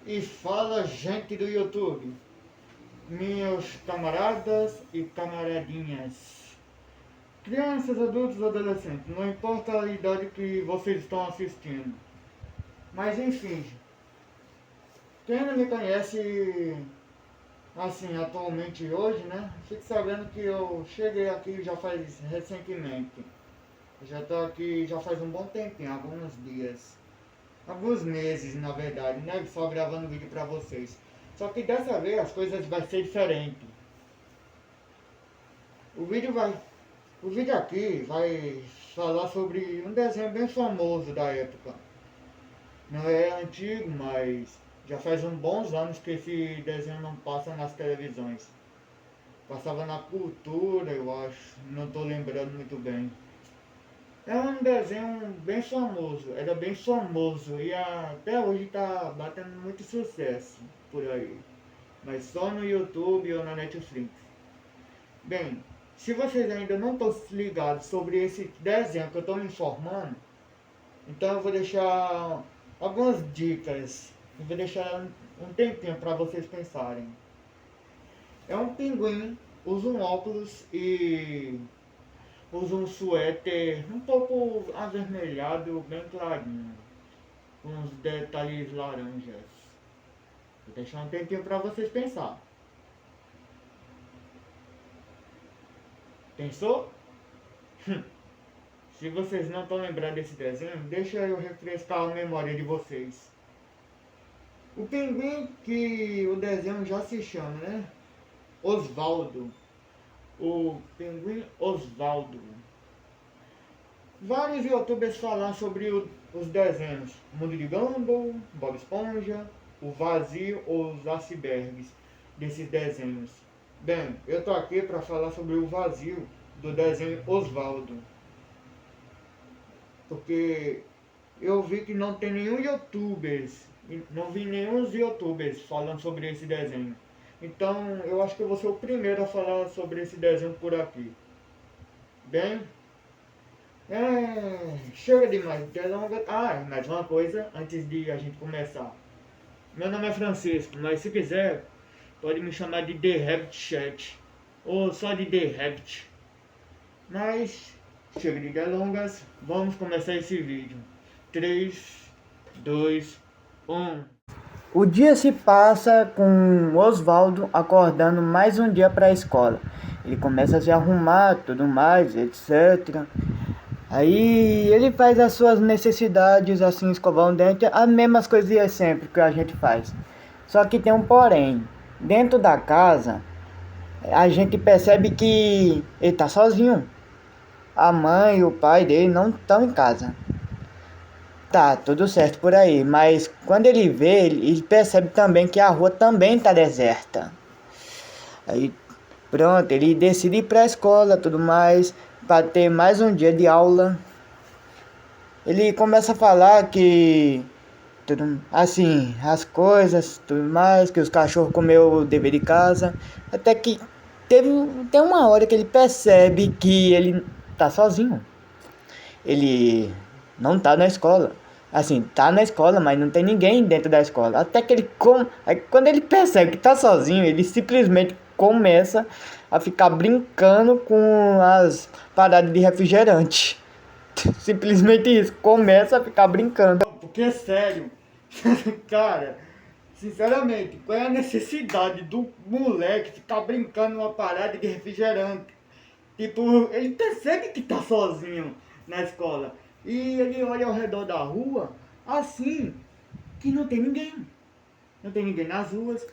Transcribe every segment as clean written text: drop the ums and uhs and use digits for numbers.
E fala, gente do YouTube, meus camaradas e camaradinhas, crianças, adultos, adolescentes, não importa a idade que vocês estão assistindo. Mas enfim, quem não me conhece assim atualmente hoje, né? Fique sabendo que eu cheguei aqui já faz recentemente. Já tô aqui já faz um bom tempinho, alguns dias. Alguns meses, na verdade, né? Só gravando vídeo pra vocês. Só que dessa vez as coisas vai ser diferente. O vídeo vai, o vídeo aqui vai falar sobre um desenho bem famoso da época. Não é antigo, mas já faz uns bons anos que esse desenho não passa nas televisões. Passava na Cultura, eu acho. Não estou lembrando muito bem. É um desenho bem famoso, era bem famoso e até hoje está batendo muito sucesso por aí, mas só no YouTube ou na Netflix. Bem, se vocês ainda não estão ligados sobre esse desenho que eu estou me informando, então eu vou deixar algumas dicas, eu vou deixar um tempinho para vocês pensarem. É um pinguim, usa um óculos e usa um suéter um pouco avermelhado, bem clarinho, com uns detalhes laranjas. Vou deixar um tempinho para vocês pensar. Pensou? Se vocês não estão lembrando desse desenho, deixa eu refrescar a memória de vocês. O pinguim que o desenho já se chama, né? Osvaldo. O pinguim Osvaldo. Vários youtubers falam sobre os desenhos Mundo de Gumball, Bob Esponja, o Vazio ou os icebergs desses desenhos. Bem, eu tô aqui para falar sobre o Vazio do desenho Osvaldo, porque eu vi que não tem nenhum youtubers, não vi nenhum youtubers falando sobre esse desenho. Então eu acho que eu vou ser o primeiro a falar sobre esse desenho por aqui. Bem, chega demais de delongas. Ah, mais uma coisa antes de a gente começar. Meu nome é Francisco, mas se quiser, pode me chamar de The Rabbit Chat. Ou só de The Rabbit. Mas, chega de delongas, vamos começar esse vídeo. 3, 2, 1. O dia se passa com Osvaldo acordando mais um dia para a escola. Ele começa a se arrumar, tudo mais, etc. Aí ele faz as suas necessidades, assim, escovar um dente, as mesmas coisinhas sempre que a gente faz. Só que tem um porém. Dentro da casa, a gente percebe que ele tá sozinho. A mãe e o pai dele não estão em casa. Tá, tudo certo por aí, mas quando ele vê, ele percebe também que a rua também tá deserta. Aí, pronto, ele decide ir pra escola, tudo mais, para ter mais um dia de aula. Ele começa a falar que tudo, assim, as coisas, tudo mais, que os cachorros comeu o dever de casa, até que tem uma hora que ele percebe que ele tá sozinho. Ele não tá na escola. Assim, tá na escola, mas não tem ninguém dentro da escola. Até que aí quando ele percebe que tá sozinho, ele simplesmente começa a ficar brincando com as paradas de refrigerante. Simplesmente isso, começa a ficar brincando. Porque é sério, cara, sinceramente, qual é a necessidade do moleque ficar brincando numa parada de refrigerante? Tipo, ele percebe que tá sozinho na escola e ele olha ao redor da rua assim, que não tem ninguém. Não tem ninguém nas ruas,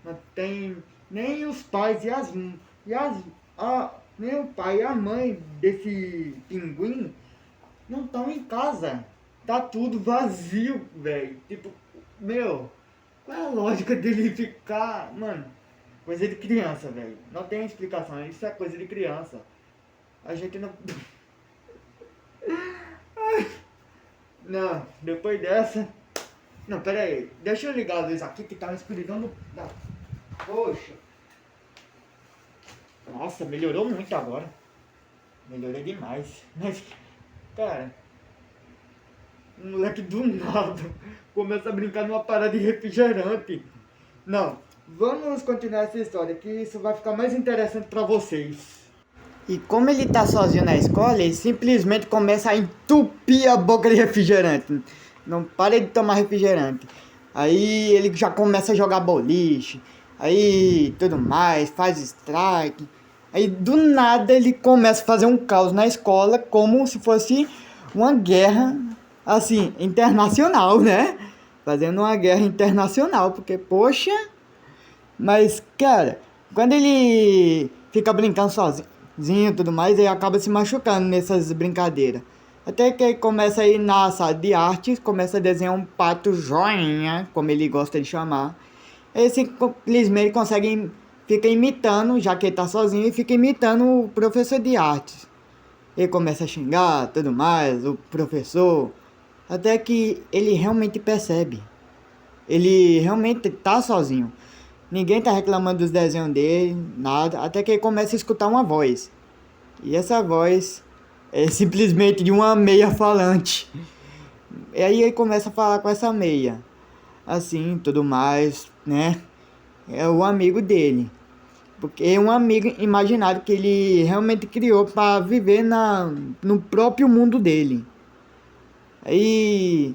não tem nem os pais e as nem o pai e a mãe desse pinguim não estão em casa. Tá tudo vazio, velho. Tipo, meu, qual é a lógica dele ficar. Mano, coisa de criança, velho. Não tem explicação. Isso é coisa de criança. A gente não. Não, depois dessa. Não, pera aí. Deixa eu ligar a luz aqui que tá uma escuridão da. Poxa. Nossa, melhorou muito agora. Melhorou demais. Mas, cara. Um moleque do nada começa a brincar numa parada de refrigerante. Não, vamos continuar essa história, que isso vai ficar mais interessante pra vocês. E como ele tá sozinho na escola, ele simplesmente começa a entupir a boca de refrigerante. Não para de tomar refrigerante. Aí ele já começa a jogar boliche. Aí tudo mais, faz strike. Aí do nada ele começa a fazer um caos na escola, como se fosse uma guerra, assim, internacional, né? Fazendo uma guerra internacional, porque, poxa. Mas, cara, quando ele fica brincando sozinho e tudo mais, ele acaba se machucando nessas brincadeiras. Até que ele começa a ir na sala de artes, começa a desenhar um pato joinha, como ele gosta de chamar. Ele simplesmente consegue, fica imitando, já que ele tá sozinho, e fica imitando o professor de artes. Ele começa a xingar, tudo mais, o professor. Até que ele realmente percebe. Ele realmente tá sozinho. Ninguém tá reclamando dos desenhos dele, nada. Até que ele começa a escutar uma voz. E essa voz é simplesmente de uma meia falante. E aí ele começa a falar com essa meia. Assim, tudo mais, né? É o amigo dele. Porque é um amigo imaginário que ele realmente criou para viver no próprio mundo dele. Aí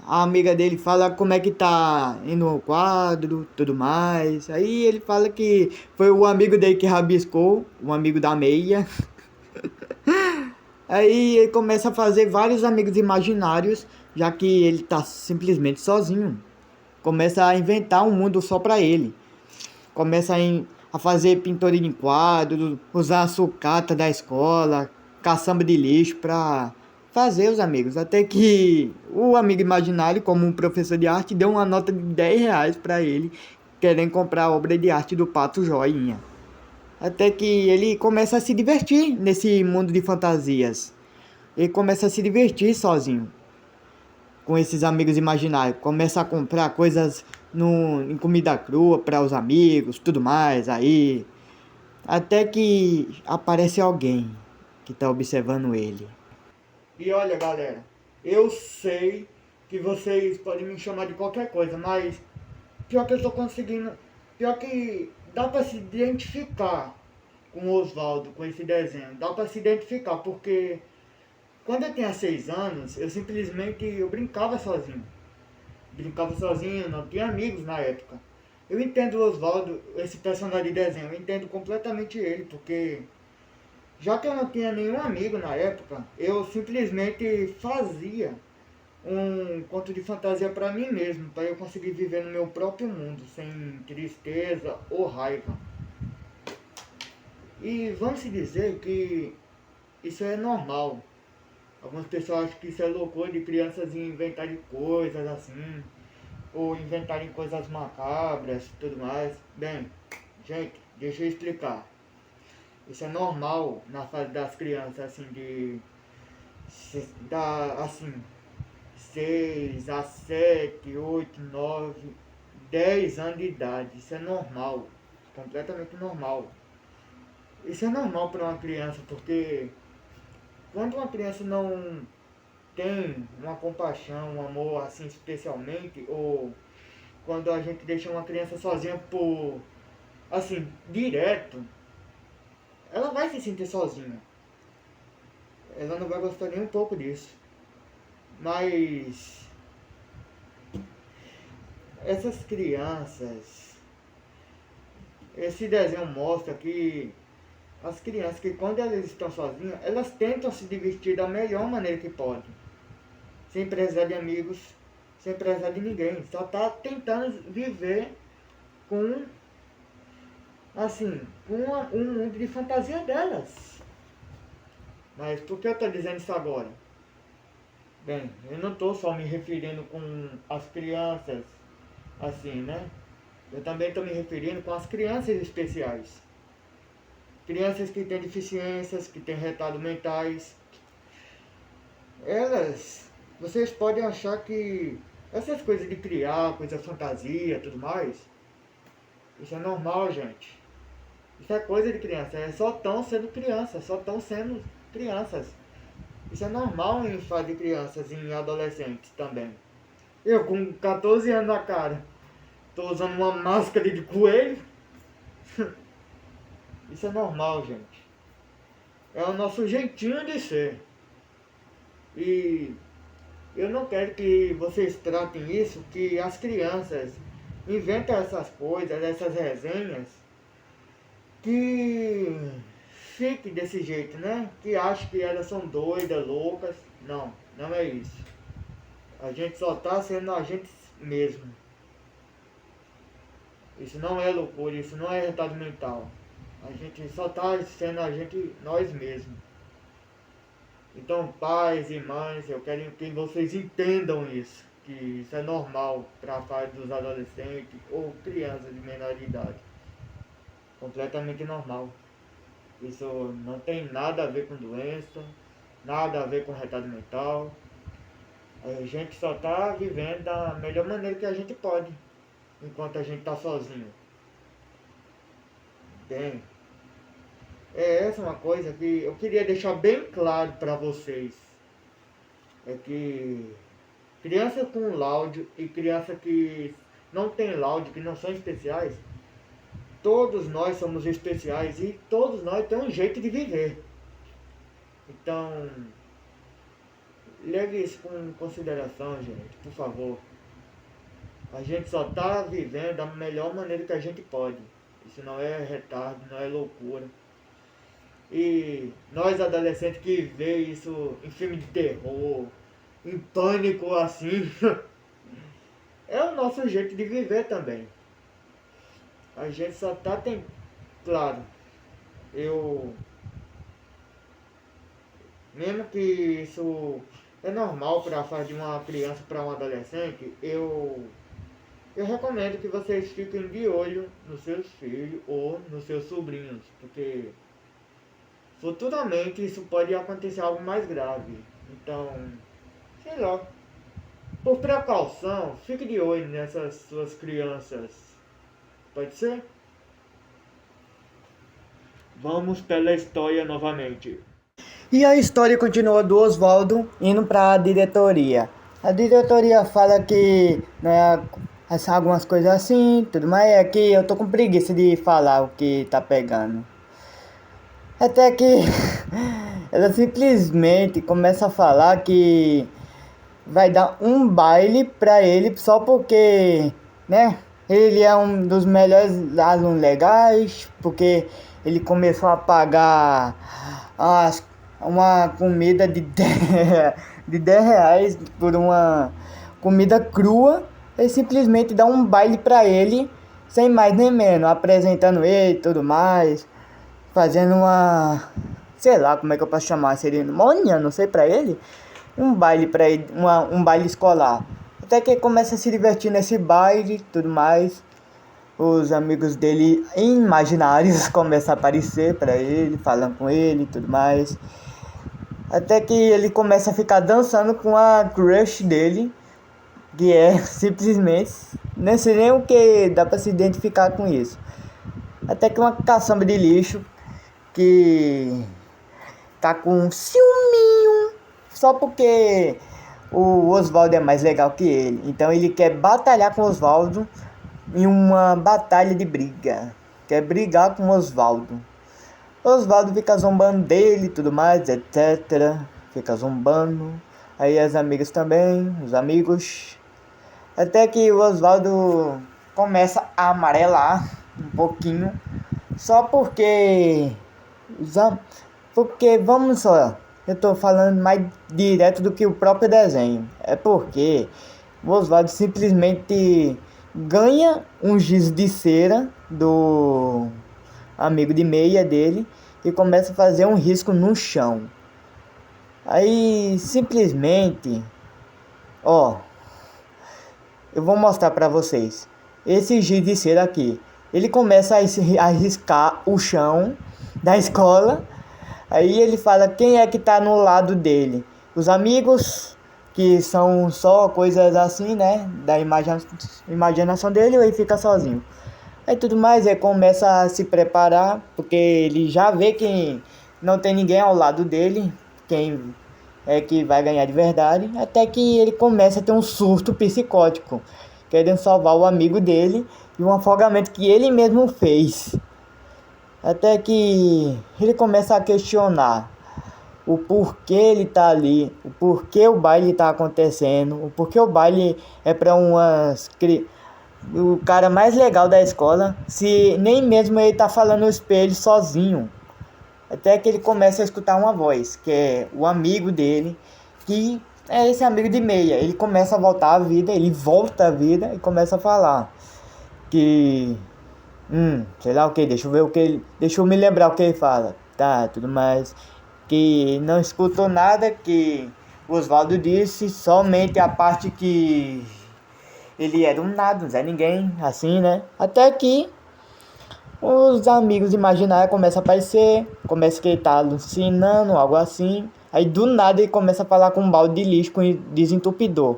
a amiga dele fala como é que tá indo o quadro, tudo mais. Aí ele fala que foi o amigo dele que rabiscou, o amigo da meia. Aí ele começa a fazer vários amigos imaginários, já que ele tá simplesmente sozinho. Começa a inventar um mundo só pra ele. Começa a fazer pintura em quadros, usar a sucata da escola, caçamba de lixo pra fazer os amigos. Até que o amigo imaginário, como um professor de arte, deu uma nota de R$ 10 pra ele, querendo comprar a obra de arte do Pato Joinha. Até que ele começa a se divertir nesse mundo de fantasias. Ele começa a se divertir sozinho com esses amigos imaginários. Começa a comprar coisas em comida crua para os amigos, tudo mais. Aí até que aparece alguém que tá observando ele. E olha, galera, eu sei que vocês podem me chamar de qualquer coisa, mas pior que eu tô conseguindo, pior que dá pra se identificar com o Oswaldo, com esse desenho. Dá pra se identificar, porque quando eu tinha 6 anos, eu brincava sozinho. Brincava sozinho, não tinha amigos na época. Eu entendo o Oswaldo, esse personagem de desenho, eu entendo completamente ele, porque já que eu não tinha nenhum amigo na época, eu simplesmente fazia um conto de fantasia para mim mesmo, para eu conseguir viver no meu próprio mundo, sem tristeza ou raiva. E vamos se dizer que isso é normal. Algumas pessoas acham que isso é loucura de crianças inventarem coisas assim, ou inventarem coisas macabras e tudo mais. Bem, gente, deixa eu explicar. Isso é normal na fase das crianças, assim, assim, 6 a 7 8 9 10 anos de idade. Isso é normal, completamente normal. Isso é normal para uma criança, porque quando uma criança não tem uma compaixão, um amor assim especialmente, ou quando a gente deixa uma criança sozinha por, assim, direto, ela vai se sentir sozinha. Ela não vai gostar nem um pouco disso. Mas essas crianças, esse desenho mostra que as crianças que quando elas estão sozinhas, elas tentam se divertir da melhor maneira que podem. Sem precisar de amigos, sem precisar de ninguém. Só tá tentando viver com, assim, com um mundo de fantasia delas. Mas por que eu estou dizendo isso agora? Bem, eu não estou só me referindo com as crianças, assim, né? Eu também estou me referindo com as crianças especiais. Crianças que têm deficiências, que têm retardos mentais. Elas, vocês podem achar que essas coisas de criar, coisa fantasia, tudo mais, isso é normal, gente. Isso é coisa de criança, só estão sendo crianças, só estão sendo crianças. Isso é normal em fase de crianças e em adolescentes também. Eu com 14 anos na cara, tô usando uma máscara de coelho. Isso é normal, gente. É o nosso jeitinho de ser. E eu não quero que vocês tratem isso, que as crianças inventam essas coisas, essas resenhas, que fique desse jeito, né? Que acham que elas são doidas, loucas. Não, não é isso. A gente só tá sendo a gente mesmo. Isso não é loucura, isso não é retardo mental. A gente só tá sendo a gente, nós mesmos. Então, pais e mães, eu quero que vocês entendam isso. Que isso é normal para a fase dos adolescentes ou crianças de menor idade. Completamente normal. Isso não tem nada a ver com doença, nada a ver com retardo mental. A gente só tá vivendo da melhor maneira que a gente pode, enquanto a gente tá sozinho. Bem, essa é uma coisa que eu queria deixar bem claro para vocês. É que criança com láudio e criança que não tem láudio, que não são especiais, todos nós somos especiais e todos nós temos um jeito de viver. Então, leve isso com consideração, gente, por favor. A gente só está vivendo da melhor maneira que a gente pode. Isso não é retardo, não é loucura. E nós adolescentes que vê isso em filme de terror, em pânico assim, é o nosso jeito de viver também. A gente só tá tem, claro, eu mesmo que isso é normal para a fase de uma criança para um adolescente, eu recomendo que vocês fiquem de olho nos seus filhos ou nos seus sobrinhos, porque futuramente isso pode acontecer algo mais grave. Então, sei lá, por precaução, fique de olho nessas suas crianças. Pode ser? Vamos pela história novamente. E a história continua do Oswaldo indo para a diretoria. A diretoria fala que, né, algumas coisas assim, tudo mais. É que eu tô com preguiça de falar o que tá pegando. Até que ela simplesmente começa a falar que vai dar um baile pra ele só porque, né, ele é um dos melhores alunos legais, porque ele começou a pagar uma comida de 10 reais por uma comida crua. Ele simplesmente dá um baile pra ele, sem mais nem menos, apresentando ele e tudo mais, fazendo uma, sei lá como é que eu posso chamar, cerimônia, não sei, pra ele, um baile pra ele, um baile escolar. Até que ele começa a se divertir nesse baile e tudo mais. Os amigos dele imaginários começam a aparecer pra ele, falando com ele e tudo mais. Até que ele começa a ficar dançando com a crush dele, que é simplesmente, não sei nem o que dá pra se identificar com isso. Até que uma caçamba de lixo que tá com um ciúminho só porque o Oswaldo é mais legal que ele. Então ele quer batalhar com o Oswaldo em uma batalha de briga. Quer brigar com o Oswaldo. Oswaldo fica zombando dele e tudo mais, etc. Fica zombando. Aí as amigas também, os amigos. Até que o Oswaldo começa a amarelar um pouquinho. Só porque... Porque, vamos só, eu tô falando mais direto do que o próprio desenho. É porque o Oswaldo simplesmente ganha um giz de cera do amigo de meia dele e começa a fazer um risco no chão. Aí simplesmente, ó, eu vou mostrar pra vocês. Esse giz de cera aqui, ele começa a riscar o chão da escola. Aí ele fala quem é que tá no lado dele. Os amigos, que são só coisas assim, né, da imaginação dele, ou ele fica sozinho. Aí tudo mais, ele começa a se preparar, porque ele já vê que não tem ninguém ao lado dele, quem é que vai ganhar de verdade, até que ele começa a ter um surto psicótico, querendo salvar o amigo dele de um afogamento que ele mesmo fez. Até que ele começa a questionar o porquê ele tá ali, o porquê o baile tá acontecendo, o porquê o baile é para o cara mais legal da escola, se nem mesmo ele tá falando no espelho sozinho. Até que ele começa a escutar uma voz, que é o amigo dele, que é esse amigo de meia. Ele começa a voltar à vida, ele volta à vida e começa a falar que sei lá o que, deixa eu me lembrar o que ele fala. Tá, tudo mais. Que não escutou nada que o Osvaldo disse, somente a parte que ele era um nada, não é ninguém, assim, né? Até que os amigos imaginários começam a aparecer, começa que ele tá alucinando, algo assim. Aí do nada ele começa a falar com um balde de lixo com desentupidor.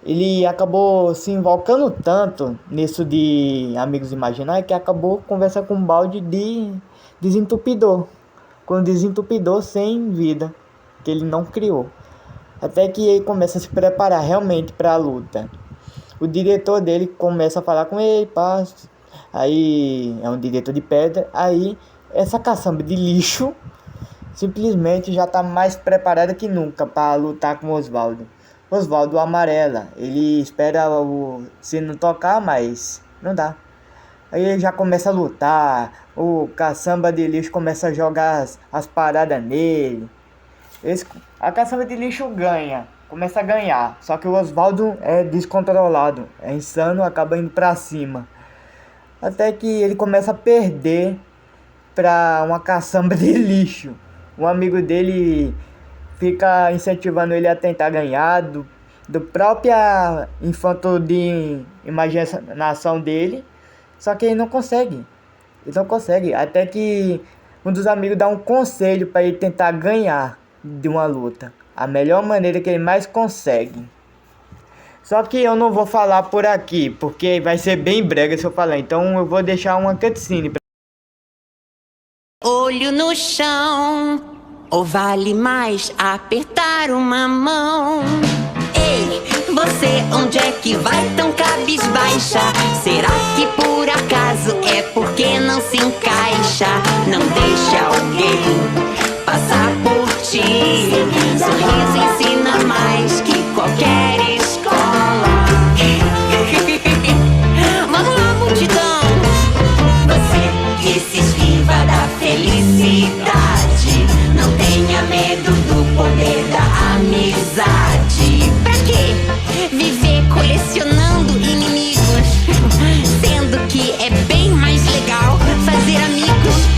Ele acabou se invocando tanto nisso de amigos imaginários que acabou conversando com um balde de desentupidor. Com um desentupidor sem vida, que ele não criou. Até que ele começa a se preparar realmente para a luta. O diretor dele começa a falar com ele, pá. Aí é um diretor de pedra. Aí essa caçamba de lixo simplesmente já está mais preparada que nunca para lutar com o Osvaldo. Osvaldo amarela. Ele espera o sino tocar, mas não dá. Aí ele já começa a lutar. O caçamba de lixo começa a jogar as paradas nele. A caçamba de lixo ganha. Começa a ganhar. Só que o Osvaldo é descontrolado. É insano, acaba indo pra cima. Até que ele começa a perder pra uma caçamba de lixo. Um amigo dele fica incentivando ele a tentar ganhar do própria infanto de imaginação dele. Só que ele não consegue. Ele não consegue. Até que um dos amigos dá um conselho para ele tentar ganhar de uma luta. A melhor maneira que ele mais consegue. Só que eu não vou falar por aqui, porque vai ser bem brega se eu falar. Então eu vou deixar uma cutscene. Olho no chão, ou vale mais apertar uma mão? Ei, você onde é que vai tão cabisbaixa? Será que por acaso é porque não se encaixa? Não deixe alguém passar por ti. Sorriso ensina mais que qualquer escola. Vamos lá, multidão. Você que se esquiva da felicidade, não tenha medo do poder da amizade. Pra quê? Viver colecionando inimigos, sendo que é bem mais legal fazer amigos.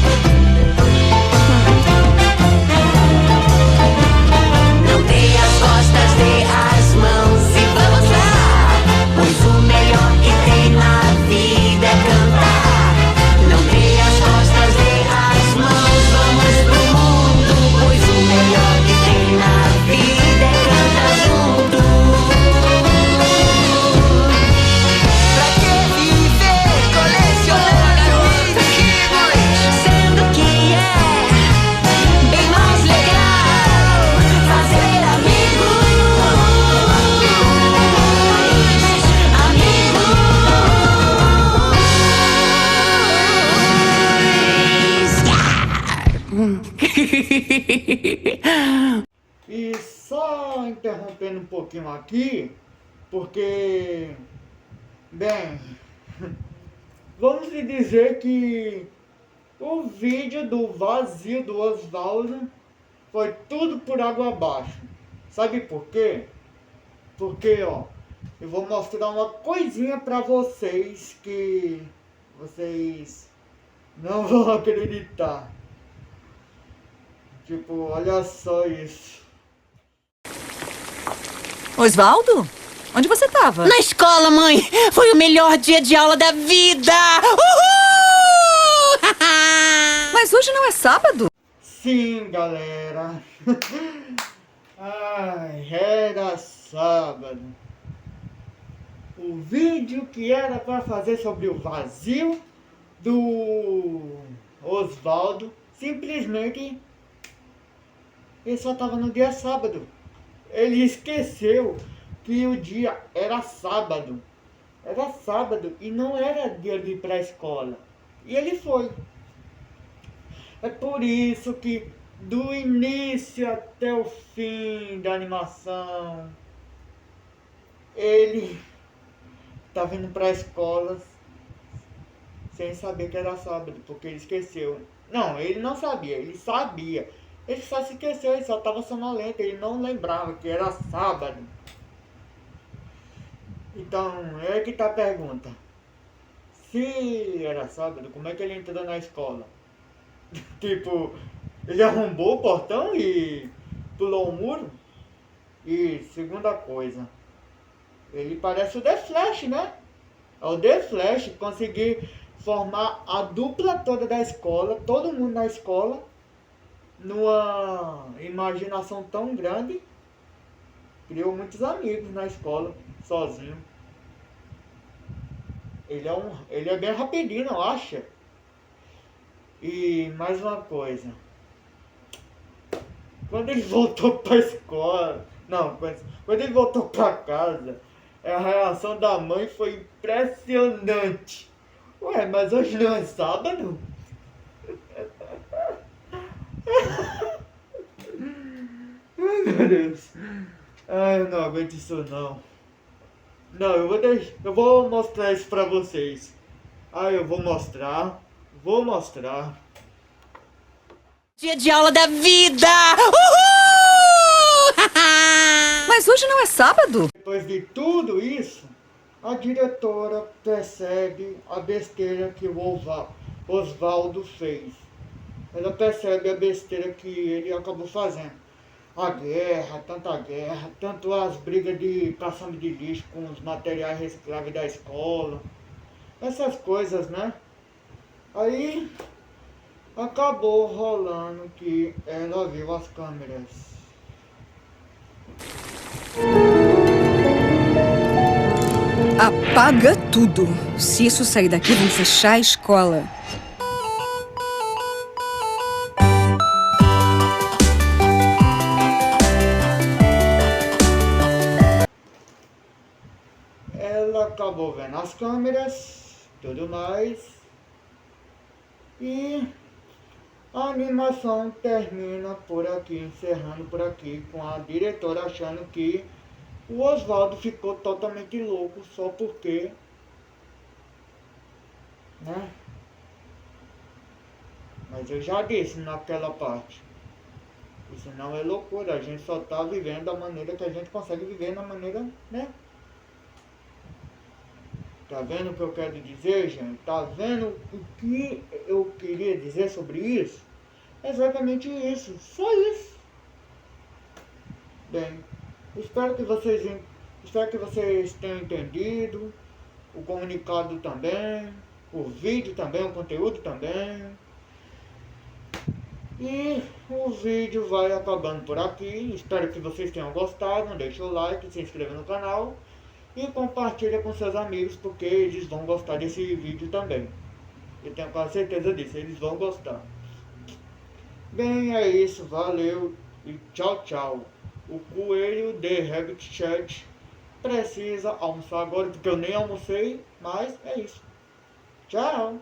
Não dê as costas, dê as mãos e vamos lá, pois o melhor que tem na vida é cantar. Não dê as costas, dê as mãos, vamos pro mundo, pois o melhor que tem na vida é cantar junto. Pra que viver colecionando inimigos, sendo que é bem mais legal fazer amigos. E só interrompendo um pouquinho aqui, porque, bem, vamos lhe dizer que o vídeo do vazio do Osvaldo foi tudo por água abaixo. Sabe por quê? Porque, ó, eu vou mostrar uma coisinha pra vocês que vocês não vão acreditar. Tipo, olha só isso. Osvaldo? Onde você tava? Na escola, mãe! Foi o melhor dia de aula da vida! Uhul! Mas hoje não é sábado? Sim, galera. Ai, era sábado. O vídeo que era para fazer sobre o vazio do Osvaldo simplesmente Ele só estava no dia sábado. Ele esqueceu que o dia era sábado. Era sábado e não era dia de ir para a escola. E ele foi. É por isso que do início até o fim da animação, ele tá vindo para a escola sem saber que era sábado, porque ele esqueceu. Não, ele não sabia, ele sabia. Ele só se esqueceu, ele só estava sonolento, ele não lembrava que era sábado. Então, é que tá a pergunta. Se era sábado, como é que ele entrou na escola? Tipo, ele arrombou o portão e pulou o muro? E segunda coisa, ele parece o The Flash, né? É o The Flash conseguir formar a dupla toda da escola, todo mundo na escola, numa imaginação tão grande. Criou muitos amigos na escola, sozinho. Ele é bem rapidinho, não acha? E mais uma coisa. Quando ele voltou pra escola, não, quando ele voltou pra casa, a reação da mãe foi impressionante. Ué, mas hoje não é sábado? Ai, meu Deus. Ai, eu não aguento isso não. Não, eu vou mostrar isso pra vocês. Eu vou mostrar. Dia de aula da vida! Uhul! Mas hoje não é sábado? Depois de tudo isso, a diretora percebe a besteira que o Osvaldo fez. Ela percebe a besteira que ele acabou fazendo. A guerra, tanto as brigas de caçamba de lixo com os materiais recicláveis da escola. Essas coisas, né? Aí acabou rolando que ela viu as câmeras. Apaga tudo. Se isso sair daqui, vão fechar a escola. Ela acabou vendo as câmeras, tudo mais. E a animação termina por aqui, encerrando por aqui, com a diretora achando que o Osvaldo ficou totalmente louco só porque, né? Mas eu já disse naquela parte, isso não é loucura, a gente só tá vivendo da maneira que a gente consegue viver, na maneira, né? Tá vendo o que eu quero dizer, gente? Tá vendo o que eu queria dizer sobre isso? Exatamente isso, só isso. Bem, espero que vocês tenham entendido, o comunicado também, o vídeo também, o conteúdo também. E o vídeo vai acabando por aqui. Espero que vocês tenham gostado. Deixa o like, se inscreva no canal e compartilha com seus amigos, porque eles vão gostar desse vídeo também. Eu tenho quase certeza disso, eles vão gostar. Bem, é isso, valeu e tchau, tchau. O coelho The Rabbit Chat precisa almoçar agora, porque eu nem almocei, mas é isso. Tchau!